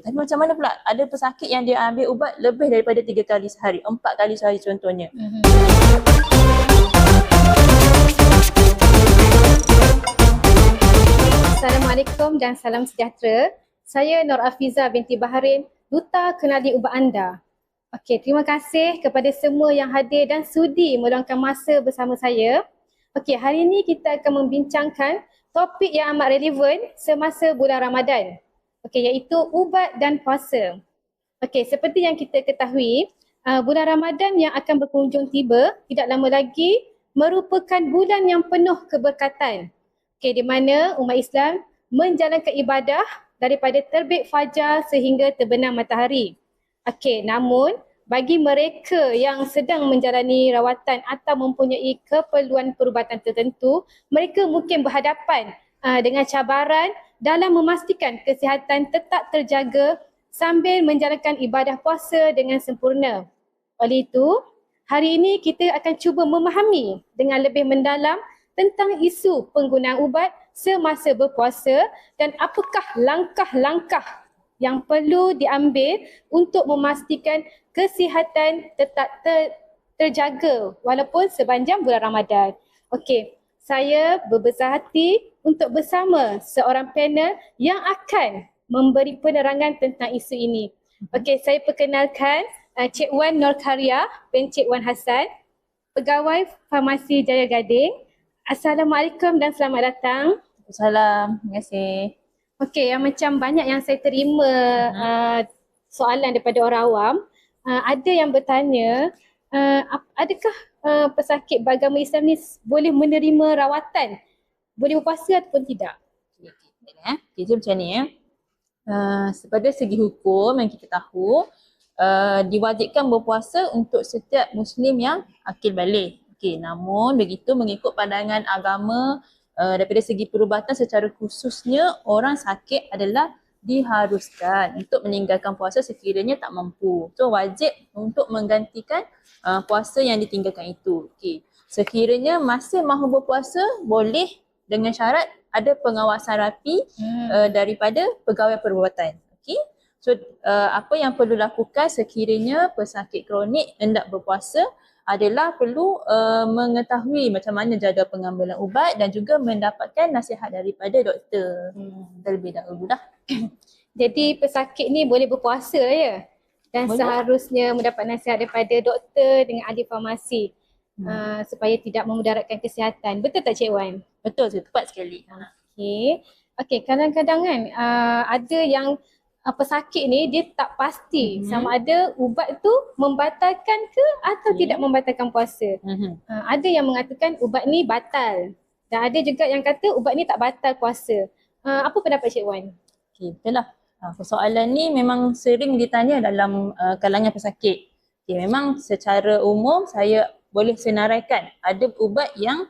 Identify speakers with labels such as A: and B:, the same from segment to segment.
A: Tapi macam mana pula ada pesakit yang dia ambil ubat lebih daripada 3 kali sehari, 4 kali sehari contohnya.
B: Assalamualaikum dan salam sejahtera. Saya Nur Afiza binti Baharin, Duta Kenali Ubat Anda. Okey, terima kasih kepada semua yang hadir dan sudi meluangkan masa bersama saya. Okey, hari ini kita akan membincangkan topik yang amat relevan semasa bulan Ramadan. Okey, iaitu ubat dan puasa. Okey, seperti yang kita ketahui, bulan Ramadan yang akan berkunjung tiba tidak lama lagi merupakan bulan yang penuh keberkatan. Okey, di mana umat Islam menjalankan ibadah daripada terbit fajar sehingga terbenam matahari. Okey, namun bagi mereka yang sedang menjalani rawatan atau mempunyai keperluan perubatan tertentu, mereka mungkin berhadapan dengan cabaran dalam memastikan kesihatan tetap terjaga sambil menjalankan ibadah puasa dengan sempurna. Oleh itu, hari ini kita akan cuba memahami dengan lebih mendalam tentang isu penggunaan ubat semasa berpuasa dan apakah langkah-langkah yang perlu diambil untuk memastikan kesihatan tetap terjaga walaupun sepanjang bulan Ramadan. Okey, saya berbesar hati untuk bersama seorang panel yang akan memberi penerangan tentang isu ini. Okey, saya perkenalkan Cik Wan Nurkarya bin Cik Wan Hassan, Pegawai Farmasi Jaya Gading. Assalamualaikum dan selamat datang.
A: Salam, terima kasih.
B: Okey, yang macam banyak yang saya terima soalan daripada orang awam. Ada yang bertanya, adakah pesakit beragama Islam ni boleh menerima rawatan, boleh berpuasa ataupun tidak?
A: Jadi macam ni pada segi hukum yang kita tahu, diwajibkan berpuasa untuk setiap Muslim yang akil balik. Okey, namun begitu mengikut pandangan agama, daripada segi perubatan secara khususnya orang sakit adalah diharuskan untuk meninggalkan puasa sekiranya tak mampu. So wajib untuk menggantikan puasa yang ditinggalkan itu. Okey. Sekiranya masih mahu berpuasa, boleh dengan syarat ada pengawasan rapi daripada pegawai perubatan. Okey. So apa yang perlu lakukan sekiranya pesakit kronik hendak berpuasa adalah perlu mengetahui macam mana jadual pengambilan ubat dan juga mendapatkan nasihat daripada doktor terlebih dahulu dah.
B: Jadi pesakit ni boleh berpuasa ya? Dan boleh. Seharusnya mendapat nasihat daripada doktor dengan ahli farmasi supaya tidak memudaratkan kesihatan. Betul tak Cik Wan?
A: Betul, tepat sekali.
B: Okey, kadang-kadang kan ada yang pesakit ni dia tak pasti sama ada ubat tu membatalkan ke atau tidak membatalkan puasa. Ada yang mengatakan ubat ni batal dan ada juga yang kata ubat ni tak batal puasa. Apa pendapat Cik Wan?
A: Okey, betul lah. Persoalan ni memang sering ditanya dalam kalangan pesakit. Okay, memang secara umum saya boleh senaraikan ada ubat yang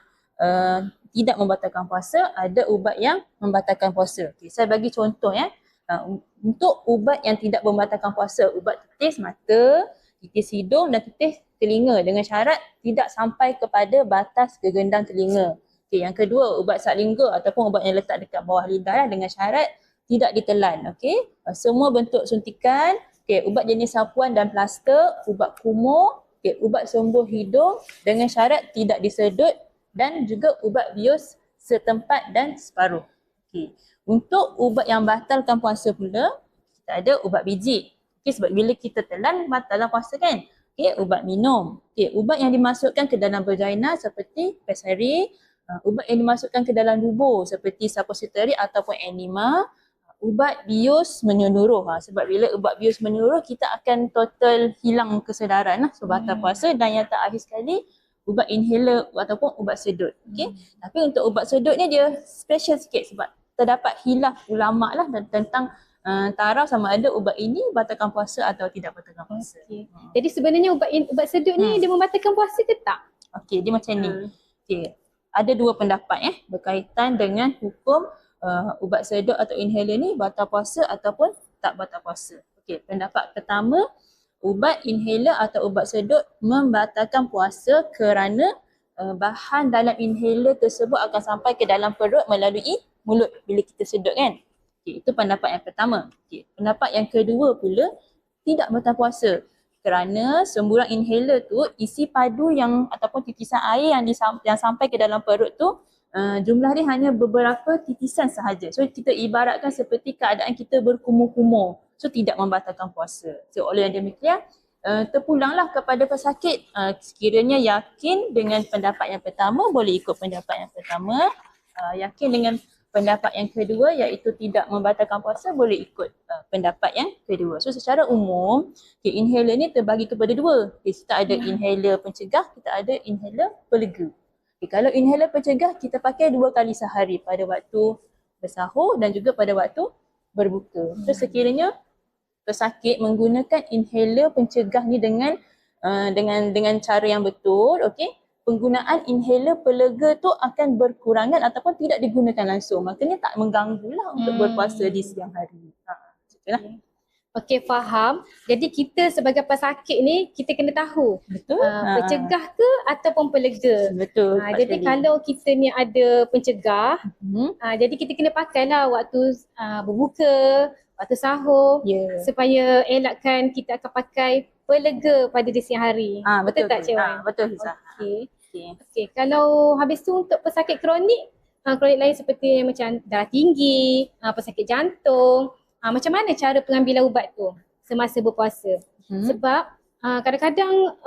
A: tidak membatalkan puasa, ada ubat yang membatalkan puasa. Okay, saya bagi contoh ya. Untuk ubat yang tidak membatalkan puasa, ubat titis mata, titis hidung dan titis telinga dengan syarat tidak sampai kepada batas gegendang telinga. Okay, yang kedua, ubat salingga ataupun ubat yang letak dekat bawah lidah dengan syarat tidak ditelan. Okay. Semua bentuk suntikan, okay, ubat jenis sapuan dan plaster, ubat kumur, okay, ubat sembuh hidung dengan syarat tidak disedut dan juga ubat bius setempat dan separuh. Okay. Untuk ubat yang batalkan puasa pula, kita ada ubat biji. Okay, sebab bila kita telan, batallah puasa kan. Okay, ubat minum. Okay, ubat yang dimasukkan ke dalam vagina seperti pessary, ubat yang dimasukkan ke dalam tubuh seperti suppository ataupun enema, ubat bius menyeluruh. Sebab bila ubat bius menyeluruh, kita akan total hilang kesedaran so batal puasa. Dan yang terakhir sekali, ubat inhaler ataupun ubat sedut. Okay? Tapi untuk ubat sedut ni dia special sikit sebab terdapat khilaf ulama lah tentang taraf sama ada ubat ini batalkan puasa atau tidak batalkan puasa.
B: Okay. Jadi sebenarnya ubat sedut ni dia membatalkan puasa ke tak?
A: Okey, dia macam ni. Okey, ada dua pendapat berkaitan dengan hukum ubat sedut atau inhaler ni batal puasa ataupun tak batal puasa. Okey, pendapat pertama, ubat inhaler atau ubat sedut membatalkan puasa kerana bahan dalam inhaler tersebut akan sampai ke dalam perut melalui mulut bila kita sedut kan. Okey, itu pendapat yang pertama. Okey, pendapat yang kedua pula tidak bertahan puasa. Kerana semburan inhaler tu isi padu yang ataupun titisan air yang sampai ke dalam perut tu jumlah dia hanya beberapa titisan sahaja. So kita ibaratkan seperti keadaan kita berkumur-kumur. So tidak membatalkan puasa. So oleh yang demikian terpulanglah kepada pesakit, sekiranya yakin dengan pendapat yang pertama boleh ikut pendapat yang pertama, yakin dengan pendapat yang kedua iaitu tidak membatalkan puasa boleh ikut pendapat yang kedua. So secara umum inhaler ni terbagi kepada dua. Kita ada inhaler pencegah, kita ada inhaler pelega. Kalau inhaler pencegah kita pakai 2 kali sehari pada waktu bersahur dan juga pada waktu berbuka. So sekiranya pesakit menggunakan inhaler pencegah ni dengan cara yang betul, okey, penggunaan inhaler pelega tu akan berkurangan ataupun tidak digunakan langsung. Maknanya tak mengganggulah untuk berpuasa di siang hari. Itulah.
B: Okey, faham. Jadi kita sebagai pesakit ni kita kena tahu
A: Betul.
B: pencegah ke ataupun pelega.
A: Betul.
B: Jadi kalau kita ni ada pencegah, jadi kita kena pakailah waktu berbuka, waktu sahur, supaya elakkan kita akan pakai pelega pada di siang hari. Betul tak Cik Wan?
A: Betul Hizah.
B: Okey, kalau habis tu untuk pesakit kronik, kronik lain seperti macam darah tinggi, pesakit jantung, macam mana cara pengambilan ubat tu semasa berpuasa? Sebab kadang-kadang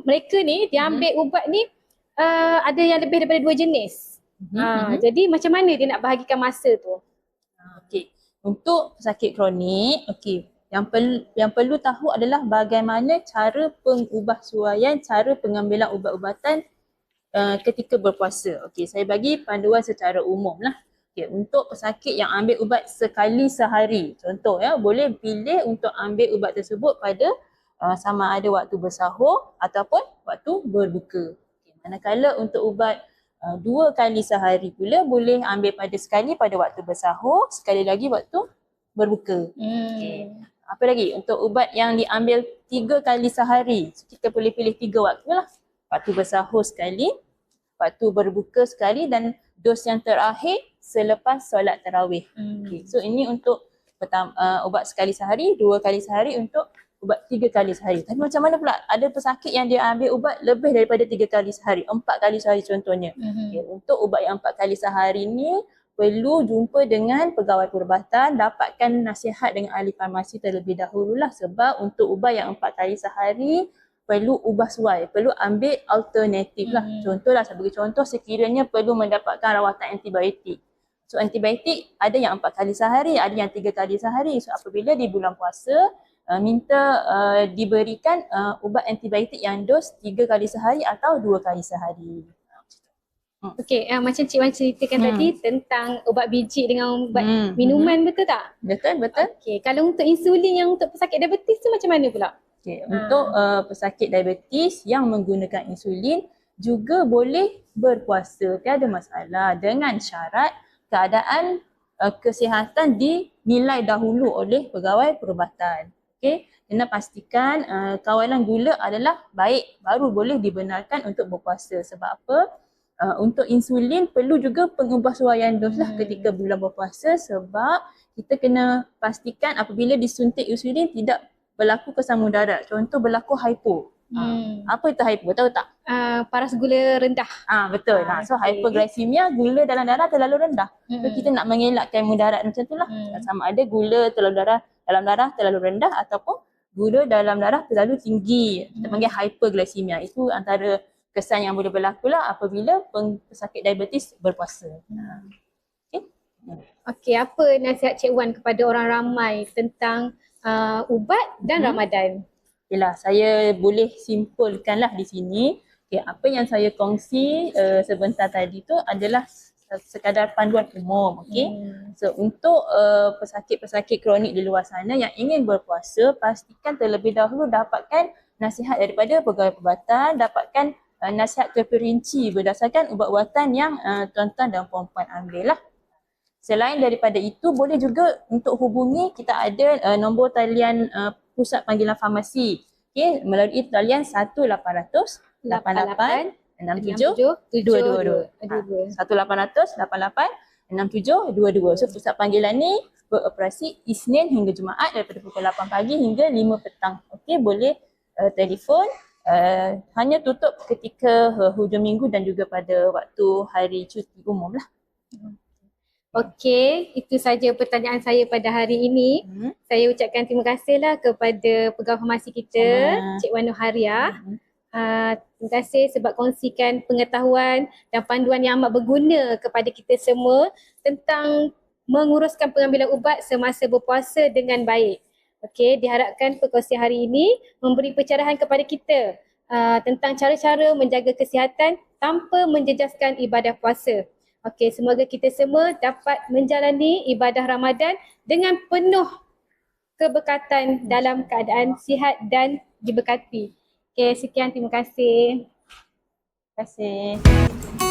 B: mereka ni dia ambil ubat ni ada yang lebih daripada 2 jenis. Jadi macam mana dia nak bahagikan masa tu?
A: Okey. Untuk pesakit kronik, okey, yang perlu tahu adalah bagaimana cara pengubahsuaian, cara pengambilan ubat-ubatan ketika berpuasa. Okey, saya bagi panduan secara umum lah. Okay, untuk pesakit yang ambil ubat sekali sehari, contoh ya, boleh pilih untuk ambil ubat tersebut pada sama ada waktu bersahur ataupun waktu berbuka. Okay, manakala untuk ubat 2 kali sehari pula boleh ambil sekali pada waktu bersahur, sekali lagi waktu berbuka. Okay. Apa lagi? Untuk ubat yang diambil 3 kali sehari, so kita boleh pilih 3 waktu lah. Waktu bersahur sekali, waktu berbuka sekali dan dos yang terakhir selepas solat tarawih. Okay. So ini untuk ubat sekali sehari, 2 kali sehari, untuk ubat 3 kali sehari. Tapi macam mana pula? Ada pesakit yang dia ambil ubat lebih daripada 3 kali sehari, 4 kali sehari contohnya. Okay. Untuk ubat yang 4 kali sehari ni perlu jumpa dengan pegawai perubatan, dapatkan nasihat dengan ahli farmasi terlebih dahululah, sebab untuk ubat yang 4 kali sehari perlu ubah suai, perlu ambil alternatif lah. Contohlah, sebagai contoh, sekiranya perlu mendapatkan rawatan antibiotik. So antibiotik ada yang 4 kali sehari, ada yang 3 kali sehari. So apabila di bulan puasa, minta diberikan ubat antibiotik yang dos 3 kali sehari atau 2 kali sehari.
B: Okey, macam Cik Wan ceritakan tadi tentang ubat biji dengan ubat minuman, betul tak?
A: Betul.
B: Okey, kalau untuk insulin yang untuk pesakit diabetes tu macam mana pula?
A: Okay. Untuk pesakit diabetes yang menggunakan insulin juga boleh berpuasa, tiada masalah, dengan syarat keadaan kesihatan dinilai dahulu oleh pegawai perubatan. Okay. Kena pastikan kawalan gula adalah baik, baru boleh dibenarkan untuk berpuasa. Sebab apa? Untuk insulin perlu juga pengubahsuaian dos lah ketika bulan berpuasa, sebab kita kena pastikan apabila disuntik insulin tidak berlaku kesam mudarat. Contoh berlaku hypo. Apa itu hypo? Tahu tak?
B: Paras gula rendah.
A: Betul. So hypoglycemia, gula dalam darah terlalu rendah. So kita nak mengelakkan mudarat macam itulah. Sama ada gula dalam darah terlalu rendah ataupun gula dalam darah terlalu tinggi. Kita panggil hyperglycemia. Itu antara kesan yang boleh berlaku lah apabila pesakit diabetes berpuasa.
B: Okey, apa nasihat Cik Wan kepada orang ramai tentang ubat dan Ramadan?
A: Yalah, saya boleh simpulkanlah di sini. Okay, apa yang saya kongsi sebentar tadi tu adalah sekadar panduan umum. Okay? So untuk pesakit-pesakit kronik di luar sana yang ingin berpuasa, pastikan terlebih dahulu dapatkan nasihat daripada pegawai perubatan, dapatkan nasihat terperinci berdasarkan ubat-ubatan yang tuan-tuan dan puan-puan ambil lah. Selain daripada itu, boleh juga untuk hubungi, kita ada nombor talian pusat panggilan farmasi. Okay, melalui talian 1800 88 67 222. 1800 88 67 22. So pusat panggilan ni beroperasi Isnin hingga Jumaat daripada pukul 8 pagi hingga 5 petang. Okey, boleh telefon. Hanya tutup ketika hujung minggu dan juga pada waktu hari cuti umum lah.
B: Okey, itu saja pertanyaan saya pada hari ini. Saya ucapkan terima kasihlah kepada pegawai farmasi kita, Cik Wan Nohariah. Terima kasih sebab kongsikan pengetahuan dan panduan yang amat berguna kepada kita semua tentang menguruskan pengambilan ubat semasa berpuasa dengan baik. Okey, diharapkan perkongsian hari ini memberi pencerahan kepada kita tentang cara-cara menjaga kesihatan tanpa menjejaskan ibadah puasa. Okey, semoga kita semua dapat menjalani ibadah Ramadan dengan penuh keberkatan dalam keadaan sihat dan diberkati. Okey, sekian, terima kasih.
A: Terima kasih.